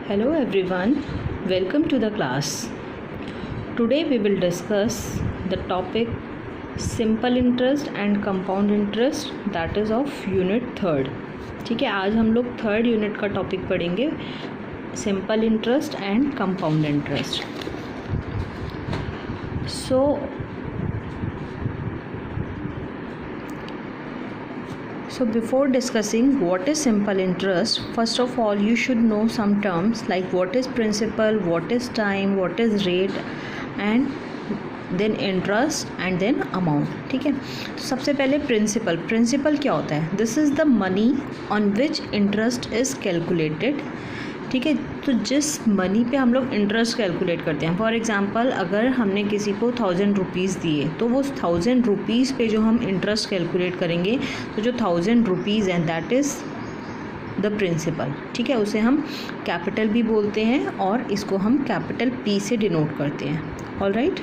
Hello everyone, welcome to the class. Today we will discuss the topic simple interest and compound interest, that is of unit third. ठीक है, आज हम लोग third unit का topic पढ़ेंगे, simple interest and compound interest. So before discussing what is simple interest, first of all you should know some terms like what is principal, what is time, what is rate and then interest and then amount. ठीक है, तो सबसे पहले principal क्या होता है? This is the money on which interest is calculated. ठीक है, तो जिस मनी पे हम लोग इंटरेस्ट कैलकुलेट करते हैं, फॉर एग्जांपल अगर हमने किसी को 1000 रुपीज़ दिए तो वो 1000 रुपीज़ पे जो हम इंटरेस्ट कैलकुलेट करेंगे, तो जो 1000 रुपीज़ हैं दैट इज़ द प्रिंसिपल. ठीक है, उसे हम कैपिटल भी बोलते हैं और इसको हम कैपिटल पी से डिनोट करते हैं. ऑलराइट,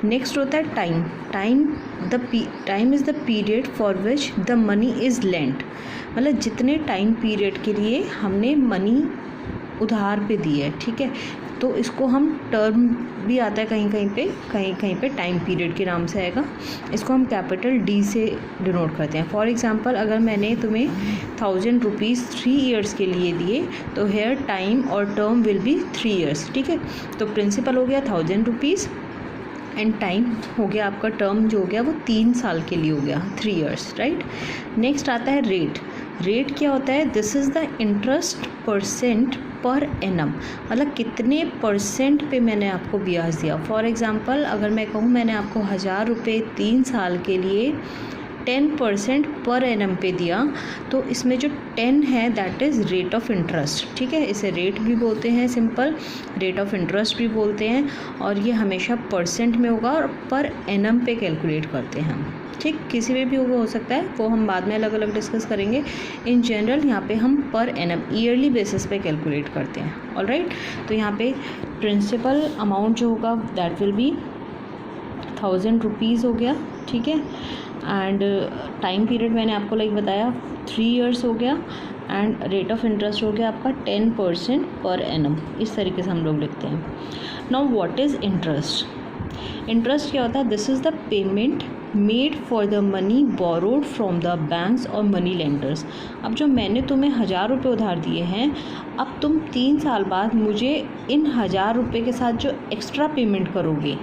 नेक्स्ट होता है time. Time is the period for which the money is lent. मतलब जितने टाइम पीरियड के लिए हमने मनी उधार पे दी है. ठीक है, तो इसको हम टर्म भी आता है कहीं पे टाइम पीरियड के नाम से आएगा. इसको हम कैपिटल डी से डिनोट करते हैं. फॉर एग्जांपल अगर मैंने तुम्हें 1000 रुपीज़ 3 ईयर्स के लिए दिए तो हेयर टाइम और टर्म विल बी 3 ईयर्स. ठीक है, तो प्रिंसिपल हो गया 1000 रुपीज़ एंड टाइम हो गया आपका, टर्म जो हो गया वो 3 साल के लिए हो गया, 3 ईयर्स. राइट, नेक्स्ट आता है रेट. रेट क्या होता है? This is the interest percent per annum. मतलब कितने परसेंट पे मैंने आपको ब्याज दिया. फॉर एग्ज़ाम्पल अगर मैं कहूँ मैंने आपको 1000 रुपये 3 साल के लिए 10% पर एनम पे दिया, तो इसमें जो 10 है that is rate of interest. ठीक है, इसे रेट भी बोलते हैं, सिंपल रेट ऑफ इंटरेस्ट भी बोलते हैं, और ये हमेशा परसेंट में होगा और पर एनम पे कैलकुलेट करते हैं हम. ठीक, किसी में भी हो सकता है, वो हम बाद में अलग अलग डिस्कस करेंगे. इन जनरल यहाँ पे हम पर एनम ईयरली बेसिस पे कैलकुलेट करते हैं. ऑलराइट, तो यहाँ पे प्रिंसिपल अमाउंट जो होगा दैट विल बी 1000 रुपीज़ हो गया. ठीक है, एंड टाइम पीरियड मैंने आपको बताया 3 ईयर्स हो गया, एंड रेट ऑफ इंटरेस्ट हो गया आपका 10% पर एनम. इस तरीके से हम लोग लिखते हैं. Now what is interest? Interest क्या होता है? This is the payment made for the money borrowed from the banks और मनी लेंडर्स. अब जो मैंने तुम्हें 1000 रुपये उधार दिए हैं, अब तुम 3 साल बाद मुझे इन 1000 रुपये के साथ जो एक्स्ट्रा पेमेंट करोगे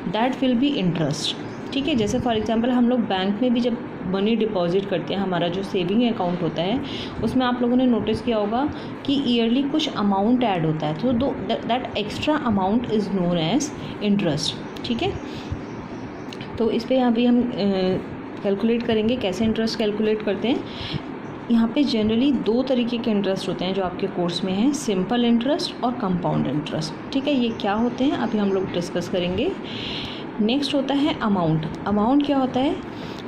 दैट विल बी इंटरेस्ट. ठीक है, जैसे फॉर एग्जांपल हम लोग बैंक में भी जब मनी डिपॉजिट करते हैं, हमारा जो सेविंग अकाउंट होता है उसमें आप लोगों ने नोटिस किया होगा कि ईयरली कुछ अमाउंट ऐड होता है, तो that extra amount is known as interest. ठीक है, तो इस पर यहाँ भी हम कैलकुलेट करेंगे. कैसे इंटरेस्ट कैलकुलेट करते हैं? यहाँ पे जनरली 2 तरीके के इंटरेस्ट होते हैं जो आपके कोर्स में हैं, सिंपल इंटरेस्ट और कंपाउंड इंटरेस्ट. ठीक है, ये क्या होते हैं अभी हम लोग डिस्कस करेंगे. नेक्स्ट होता है अमाउंट. अमाउंट क्या होता है?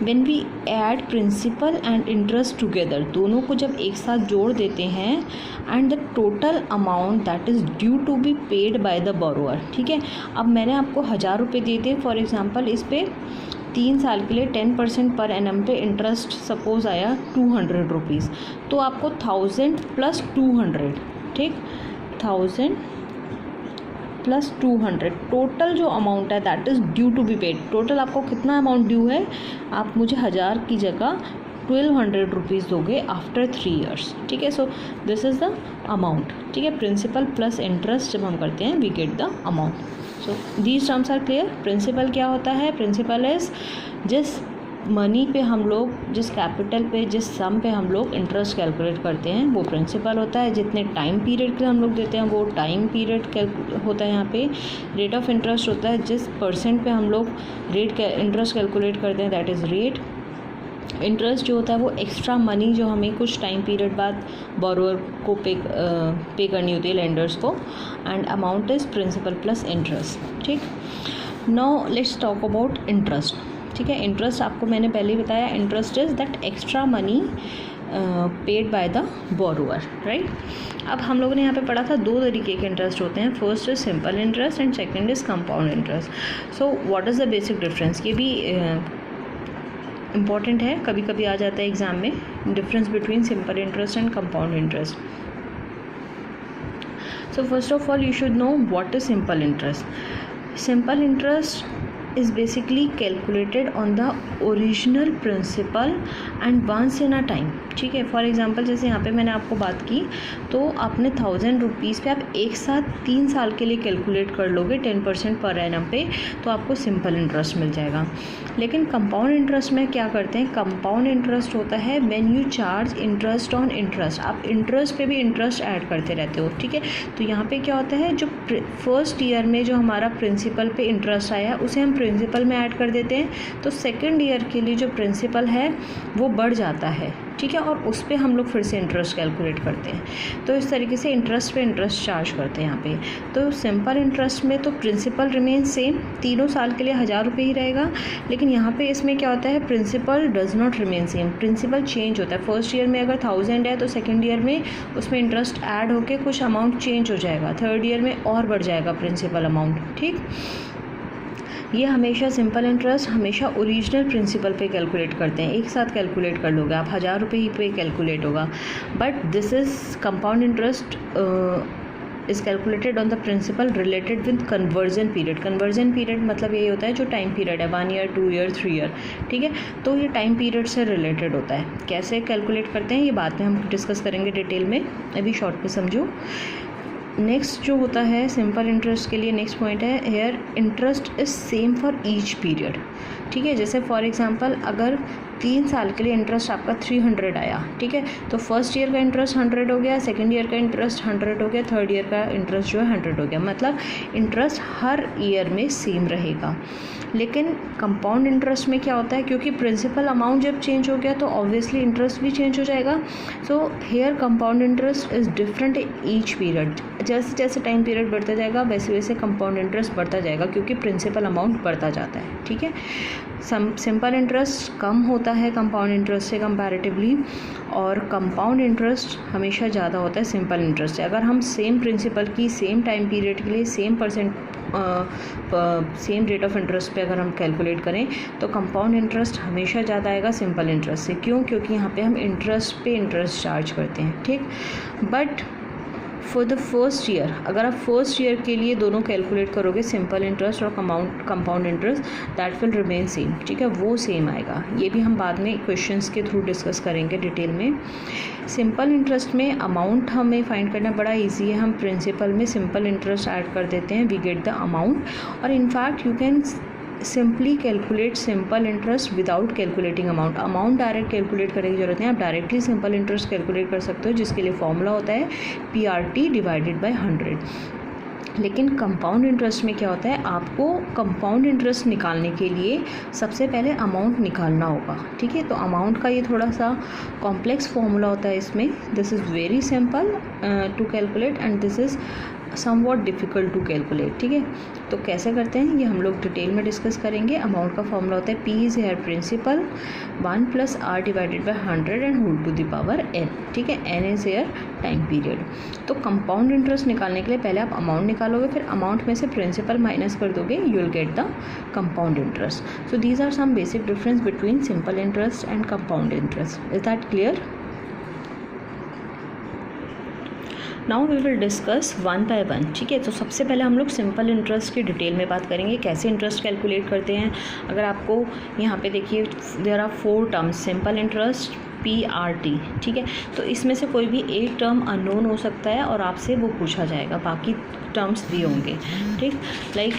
When we add principal and interest together, दोनों को जब एक साथ जोड़ देते हैं, and the total amount that is due to be paid by the borrower. ठीक है, अब मैंने आपको 1000 रुपये दिए थे, फॉर एग्जांपल इस पर 3 साल के लिए 10% पर एनम पे इंटरेस्ट सपोज आया 200 रुपीज़, तो आपको 1000 + 200. ठीक, 1000 + 200 टोटल जो अमाउंट है that is due to be paid. Total आपको कितना अमाउंट ड्यू है? आप मुझे 1000 की जगह 1200 रुपीज़ दोगे आफ्टर 3 ईयर्स. ठीक है, so this is the amount. ठीक है, प्रिंसिपल प्लस इंटरेस्ट जब हम करते हैं we get the amount. So these terms are clear. Principal क्या होता है? प्रिंसिपल इज़ जिस मनी पे हम लोग, जिस कैपिटल पे, जिस सम पे हम लोग इंटरेस्ट कैलकुलेट करते हैं वो प्रिंसिपल होता है. जितने टाइम पीरियड के लिए हम लोग देते हैं वो टाइम पीरियड होता है. यहाँ पे रेट ऑफ इंटरेस्ट होता है जिस परसेंट पे हम लोग इंटरेस्ट कैलकुलेट करते हैं दैट इज़ रेट. इंटरेस्ट जो होता है वो एक्स्ट्रा मनी जो हमें कुछ टाइम पीरियड बाद बोरोअर को पे करनी होती है, लेंडर्स को. And amount is principal plus interest. ठीक, now let's talk about interest. ठीक है, इंटरेस्ट आपको मैंने पहले ही बताया, interest is that extra money paid by the borrower. Right, अब हम लोगों ने यहाँ पे पढ़ा था 2 तरीके के इंटरेस्ट होते हैं. First is simple interest and second is compound interest. So what is the basic difference? ये भी इम्पॉर्टेंट है, कभी कभी आ जाता है एग्ज़ाम में, difference between simple interest and compound interest. So first of all you should know what is simple interest. Simple interest is basically calculated on the original principal and once in a time. ठीक है, for example जैसे यहाँ पे मैंने आपको बात की तो आपने 1000 रुपीज़ पे आप एक साथ 3 साल के लिए कैलकुलेट कर लोगे 10% पर एनम पे, तो आपको सिंपल इंटरेस्ट मिल जाएगा. लेकिन कंपाउंड इंटरेस्ट में क्या करते हैं, कंपाउंड इंटरेस्ट होता है when you charge interest on interest. आप इंटरेस्ट पे भी इंटरेस्ट ऐड करते रहते हो. ठीक है, तो यहाँ पे क्या होता है, जो फर्स्ट ईयर में जो हमारा प्रिंसिपल पे इंटरेस्ट आया उसे हम प्रिंसिपल में ऐड कर देते हैं, तो सेकेंड ईयर के लिए जो प्रिंसिपल है वो बढ़ जाता है. ठीक है, और उस पर हम लोग फिर से इंटरेस्ट कैलकुलेट करते हैं. तो इस तरीके से इंटरेस्ट पे इंटरेस्ट चार्ज करते हैं यहाँ पे. तो सिंपल इंटरेस्ट में तो प्रिंसिपल रिमेन सेम, तीनों साल के लिए 1000 रुपये ही रहेगा. लेकिन यहाँ पे इसमें क्या होता है, principal does not remain same, principal change होता है. फर्स्ट ईयर में अगर 1000 है तो सेकेंड ईयर में उसमें इंटरेस्ट ऐड होकर कुछ अमाउंट चेंज हो जाएगा, थर्ड ईयर में और बढ़ जाएगा प्रिंसिपल अमाउंट. ठीक, ये हमेशा सिंपल इंटरेस्ट हमेशा ओरिजिनल प्रिंसिपल पे कैलकुलेट करते हैं. एक साथ कैलकुलेट कर लोगे आप, 1000 रुपये ही पे कैलकुलेट होगा. But this is compound interest is calculated on the principal related with conversion period. Conversion period मतलब यही होता है जो टाइम पीरियड है, 1 ईयर 2 ईयर 3 ईयर. ठीक है, तो ये टाइम पीरियड से रिलेटेड होता है. कैसे कैलकुलेट करते हैं ये बाद में हम डिस्कस करेंगे डिटेल में, अभी शॉर्ट में समझो. नेक्स्ट जो होता है सिंपल इंटरेस्ट के लिए, नेक्स्ट पॉइंट है here interest is same for each period. ठीक है, जैसे फॉर एग्जांपल अगर 3 साल के लिए इंटरेस्ट आपका 300 आया, ठीक है, तो फर्स्ट ईयर का इंटरेस्ट 100 हो गया, सेकेंड ईयर का इंटरेस्ट 100 हो गया, थर्ड ईयर का इंटरेस्ट जो है 100 हो गया. मतलब इंटरेस्ट हर ईयर में सेम रहेगा. लेकिन कंपाउंड इंटरेस्ट में क्या होता है, क्योंकि प्रिंसिपल अमाउंट जब चेंज हो गया तो ऑब्वियसली इंटरेस्ट भी चेंज हो जाएगा. So here compound interest is different each period. जैसे जैसे टाइम पीरियड बढ़ता जाएगा वैसे वैसे कंपाउंड इंटरेस्ट बढ़ता जाएगा, क्योंकि प्रिंसिपल अमाउंट बढ़ता जाता है. ठीक है, सिंपल इंटरेस्ट कम होता है कंपाउंड इंटरेस्ट से कंपैरेटिवली, और कंपाउंड इंटरेस्ट हमेशा ज़्यादा होता है सिंपल इंटरेस्ट से. अगर हम सेम प्रिंसिपल की सेम टाइम पीरियड के लिए सेम रेट ऑफ इंटरेस्ट पे अगर हम कैलकुलेट करें तो कंपाउंड इंटरेस्ट हमेशा ज़्यादा आएगा सिंपल इंटरेस्ट से. क्यों, क्योंकि यहाँ पे हम इंटरेस्ट पे इंटरेस्ट चार्ज करते हैं. ठीक, but for the first year अगर आप फर्स्ट ईयर के लिए दोनों कैलकुलेट करोगे सिंपल इंटरेस्ट और compound interest, that will remain same. ठीक है, वो सेम आएगा. ये भी हम बाद में क्वेश्चंस के थ्रू डिस्कस करेंगे डिटेल में. सिंपल इंटरेस्ट में अमाउंट हमें फाइंड करना बड़ा इजी है. हम प्रिंसिपल में सिंपल इंटरेस्ट ऐड कर देते हैं, वी गेट द अमाउंट. और in fact you can simply calculate simple interest without calculating amount. Amount direct calculate करने की जरूरत नहीं, आप डायरेक्टली सिंपल इंटरेस्ट कैलकुलेट कर सकते हो, जिसके लिए फॉर्मूला होता है PRT डिवाइडेड बाय 100. लेकिन कंपाउंड इंटरेस्ट में क्या होता है, आपको कंपाउंड इंटरेस्ट निकालने के लिए सबसे पहले अमाउंट निकालना होगा. ठीक है, तो अमाउंट का ये थोड़ा सा कॉम्प्लेक्स फॉर्मूला होता है इसमें. This is very simple to calculate and this is somewhat difficult to calculate. ठीक है, तो कैसे करते हैं ये हम लोग डिटेल में डिस्कस करेंगे. अमाउंट का फॉर्मूला होता है P is here principal 1 + R divided by 100 and whole to the power n. ठीक है, n is here time period. तो कंपाउंड इंटरेस्ट निकालने के लिए पहले आप अमाउंट निकालोगे, फिर अमाउंट में से प्रिंसिपल माइनस कर दोगे, you will get the compound interest. So these are some basic difference between simple interest and compound interest. Is that clear? Now we will discuss one by one. ठीक है, तो सबसे पहले हम लोग सिंपल इंटरेस्ट की डिटेल में बात करेंगे, कैसे इंटरेस्ट कैलकुलेट करते हैं. अगर आपको यहाँ पे देखिए there are 4 terms, simple interest, PRT. ठीक है, तो इसमें से कोई भी एक टर्म अननोन हो सकता है और आपसे वो पूछा जाएगा, बाकी टर्म्स भी होंगे. ठीक, like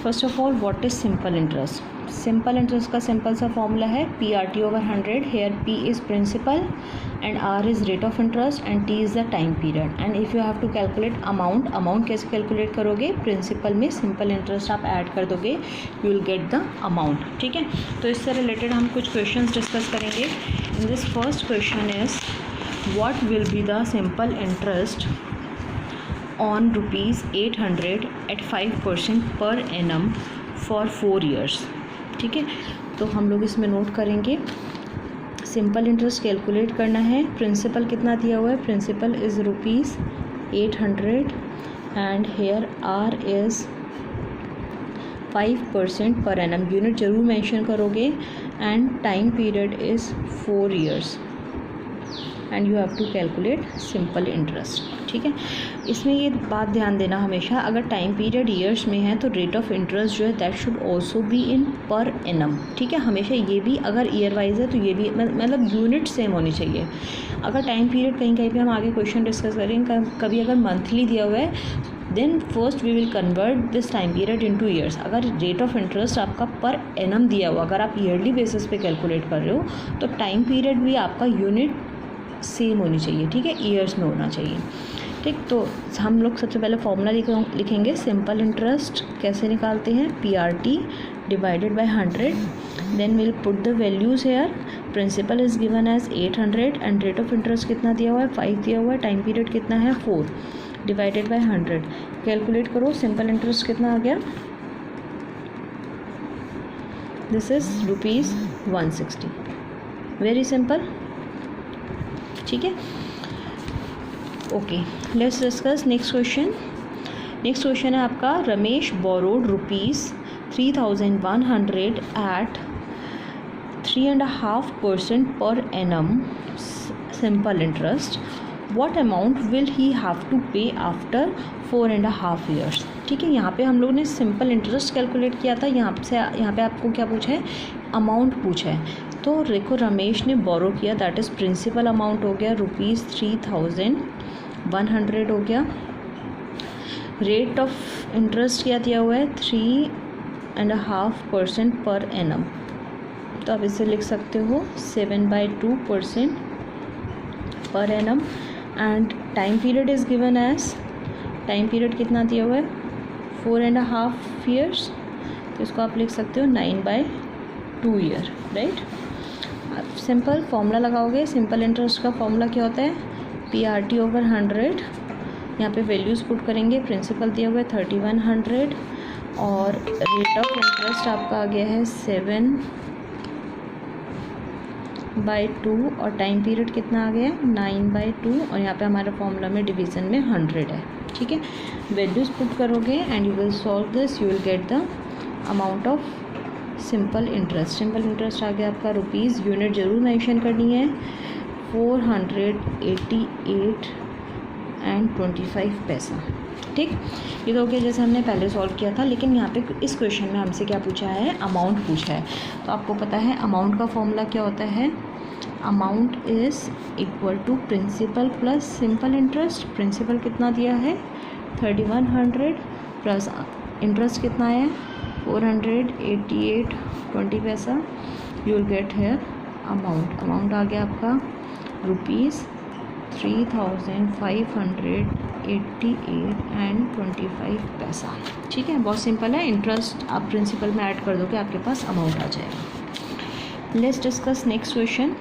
first of all what is simple interest. Simple interest का सिंपल सा फॉर्मूला है PRT over 100. Here P is principal and R is rate of interest and T is the time period. And if you have to calculate amount कैसे calculate करोगे, principal में simple interest आप add कर दोगे, you will get the amount. ठीक है, तो इससे रिलेटेड हम कुछ क्वेश्चंस डिस्कस करेंगे. In this first question is what will be the simple interest on ₹800 at 5% per annum for 4 years. ठीक है, तो हम लोग इसमें नोट करेंगे सिंपल इंटरेस्ट कैलकुलेट करना है. प्रिंसिपल कितना दिया हुआ है, principal is ₹800 and here R is 5% per annum. Unit ज़रूर मेंशन करोगे. And time period is 4 years. And you have to calculate simple interest. ठीक है, इसमें ये बात ध्यान देना हमेशा, अगर टाइम पीरियड ईयर्स में है तो रेट ऑफ इंटरेस्ट जो है that should also be in per annum. ठीक है, हमेशा ये भी अगर ईयर वाइज है तो ये भी मतलब यूनिट सेम होनी चाहिए। अगर टाइम पीरियड कहीं कहीं पे हम आगे क्वेश्चन डिस्कस करेंगे, कभी अगर मंथली दिया हुआ है then first we will convert this time period into years. अगर रेट ऑफ इंटरेस्ट आपका पर एनम दिया हुआ, अगर आप ईयरली बेसिस पे कैलकुलेट कर रहे हो तो टाइम पीरियड भी आपका यूनिट सेम होनी चाहिए। ठीक है, ईयर्स में होना चाहिए। ठीक, तो हम लोग सबसे पहले फॉर्मूला लिखेंगे। सिंपल इंटरेस्ट कैसे निकालते हैं, PRT divided by 100, then will put the values here. Principal is given as 800 and rate of interest कितना दिया हुआ है, 5 दिया हुआ है। टाइम पीरियड कितना है, 4 डिवाइडेड बाय 100। कैलकुलेट करो, सिंपल इंटरेस्ट कितना आ गया, दिस इज ₹160। Very simple. ठीक है, okay, let's discuss next question. Next question है आपका, Ramesh borrowed ₹3,100 at 3.5% per annum simple interest. What amount will he have to pay after 4.5 years? ठीक है, यहाँ पे हम लोगों ने सिंपल इंटरेस्ट कैलकुलेट किया था। यहाँ पे आपको क्या पूछा है, अमाउंट पूछा है। तो देखो, रमेश ने बोरो किया, दैट इज़ प्रिंसिपल अमाउंट हो गया ₹3,100 हो गया। रेट ऑफ इंटरेस्ट क्या दिया हुआ है, 3.5% पर एनम। तो आप इसे लिख सकते हो 7/2% per annum. And time period is given as, time period कितना दिया हुआ है, 4.5 ईयर्स। तो इसको आप लिख सकते हो 9/2 ईयर, राइट। आप सिंपल फॉर्मूला लगाओगे। सिंपल इंटरेस्ट का फॉर्मूला क्या होता है, PRT/100। यहाँ पे वैल्यूज़ पुट करेंगे। प्रिंसिपल दिया हुआ है 3,100 और रेट ऑफ इंटरेस्ट आपका आ गया है 7/2 और टाइम पीरियड कितना आ गया है, 9/2 और यहाँ पे हमारे फॉर्मूला में डिवीज़न में 100 है। ठीक है, वैल्यूज़ पुट करोगे and you will solve this, you will get the amount of simple interest. Simple interest आ गया आपका रुपीज़, यूनिट ज़रूर मेंशन करनी है, 488.25 ठीक, ये तो ओके, जैसे हमने पहले सॉल्व किया था। लेकिन यहाँ पे इस क्वेश्चन में हमसे क्या पूछा है, अमाउंट पूछा है। तो आपको पता है अमाउंट का फॉर्मूला क्या होता है, amount is equal to principal plus simple interest. Principal कितना दिया है 3,100 प्लस इंटरेस्ट कितना है 488.20, you will get here amount. Amount आ गया आपका ₹3,588.25। ठीक है, बहुत सिंपल है। इंटरेस्ट आप प्रिंसिपल में ऐड कर दोगे, आपके पास अमाउंट आ जाएगा। Let's discuss next question.